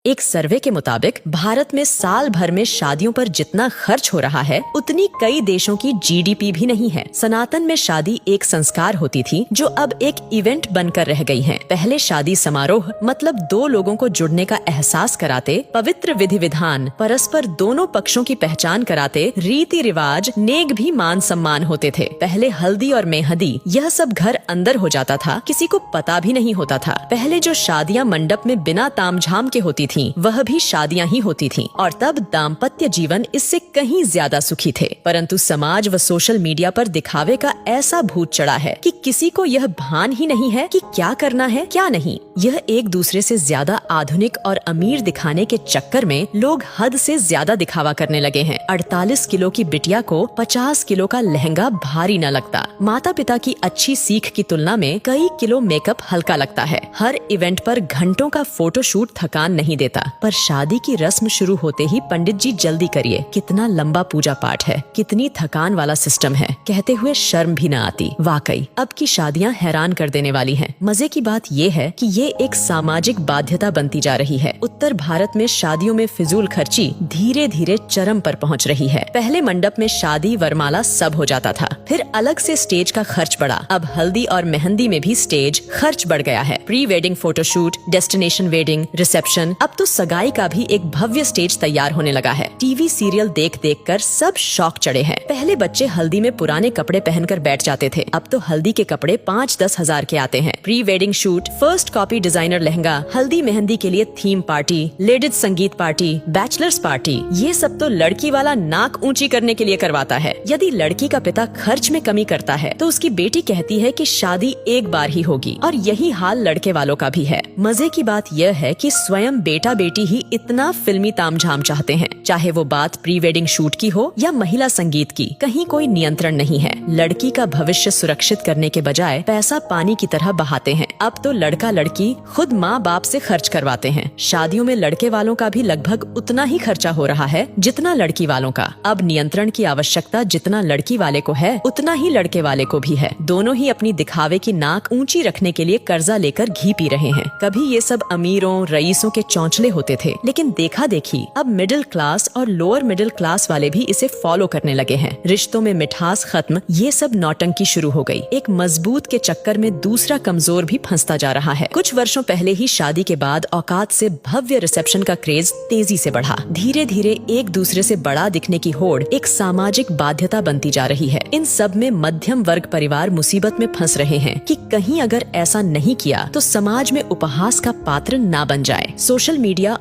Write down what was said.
एक सर्वे के मुताबिक भारत में साल भर में शादियों पर जितना खर्च हो रहा है उतनी कई देशों की जीडीपी भी नहीं है। सनातन में शादी एक संस्कार होती थी जो अब एक इवेंट बनकर रह गई है। पहले शादी समारोह मतलब दो लोगों को जुड़ने का एहसास कराते, पवित्र विधि विधान, परस्पर दोनों पक्षों की पहचान कराते, रीति रिवाज, नेक भी मान सम्मान होते थे। पहले हल्दी और मेहंदी यह सब घर अंदर हो जाता था, किसी को पता भी नहीं होता था। पहले जो शादियां मंडप में बिना तामझाम के होती थी वह भी शादियां ही होती थीं और तब दाम्पत्य जीवन इससे कहीं ज्यादा सुखी थे। परंतु समाज व सोशल मीडिया पर दिखावे का ऐसा भूत चढ़ा है कि किसी को यह भान ही नहीं है कि क्या करना है क्या नहीं। यह एक दूसरे से ज्यादा आधुनिक और अमीर दिखाने के चक्कर में लोग हद से ज्यादा दिखावा करने लगे हैं। 48 किलो की बिटिया को 50 किलो का लहंगा भारी न लगता। माता पिता की अच्छी सीख की तुलना में कई किलो मेकअप हल्का लगता है। हर इवेंट पर घंटों का फोटोशूट थकान नहीं देता। पर शादी की रस्म शुरू होते ही पंडित जी जल्दी करिए, कितना लंबा पूजा पाठ है, कितनी थकान वाला सिस्टम है, कहते हुए शर्म भी न आती। वाकई अब की शादियां हैरान कर देने वाली हैं। मजे की बात ये है कि ये एक सामाजिक बाध्यता बनती जा रही है। उत्तर भारत में शादियों में फिजूल खर्ची धीरे धीरे चरम पर पहुंच रही है। पहले मंडप में शादी वरमाला सब हो जाता था, फिर अलग से स्टेज का खर्च बढ़ा। अब हल्दी और मेहंदी में भी स्टेज खर्च बढ़ गया है। Pre wedding photoshoot, destination wedding, reception, अब तो सगाई का भी एक भव्य स्टेज तैयार होने लगा है। टीवी सीरियल देख देख कर सब शौक चढ़े हैं। पहले बच्चे हल्दी में पुराने कपड़े पहनकर बैठ जाते थे, अब तो हल्दी के कपड़े 5-10 हजार के आते हैं। Pre wedding shoot, first copy designer lehenga, हल्दी मेहंदी के लिए थीम पार्टी, लेडीज संगीत पार्टी, बैचलर्स पार्टी, ये सब तो लड़की वाला नाक ऊंची करने के लिए करवाता है। यदि लड़की का पिता खर्च में कमी करता है तो उसकी बेटी कहती है कि शादी एक बार ही होगी, और यही हाल लड़के वालों का भी है। मजे की बात यह है कि स्वयं बेटा बेटी ही इतना फिल्मी तामझाम चाहते हैं, चाहे वो बात प्री वेडिंग शूट की हो या महिला संगीत की, कहीं कोई नियंत्रण नहीं है। लड़की का भविष्य सुरक्षित करने के बजाय पैसा पानी की तरह बहाते हैं। अब तो लड़का लड़की खुद माँ बाप से खर्च करवाते हैं। शादियों में लड़के वालों का भी लगभग उतना ही खर्चा हो रहा है जितना लड़की वालों का। अब नियंत्रण की आवश्यकता जितना लड़की वाले को है उतना ही लड़के वाले को भी है। दोनों ही अपनी दिखावे की नाक ऊंची रखने के लिए कर्जा लेकर घी पी रहे हैं। कभी ये सब अमीरों रईसों के चौंचले होते थे, लेकिन देखा देखी अब मिडिल क्लास और लोअर मिडिल क्लास वाले भी इसे फॉलो करने लगे हैं। रिश्तों में मिठास खत्म, ये सब नौटंकी शुरू हो गई। एक मजबूत के चक्कर में दूसरा कमजोर भी फंसता जा रहा है। कुछ वर्षों पहले ही शादी के बाद औकात से भव्य रिसेप्शन का क्रेज तेजी से बढ़ा। धीरे धीरे एक दूसरे से बड़ा दिखने की होड़ एक सामाजिक बाध्यता बनती जा रही है। इन सब में मध्यम वर्ग परिवार मुसीबत में फंस रहे हैं कि कहीं अगर ऐसा नहीं किया तो समाज में उपहास का पात्र ना बन जाए। Social media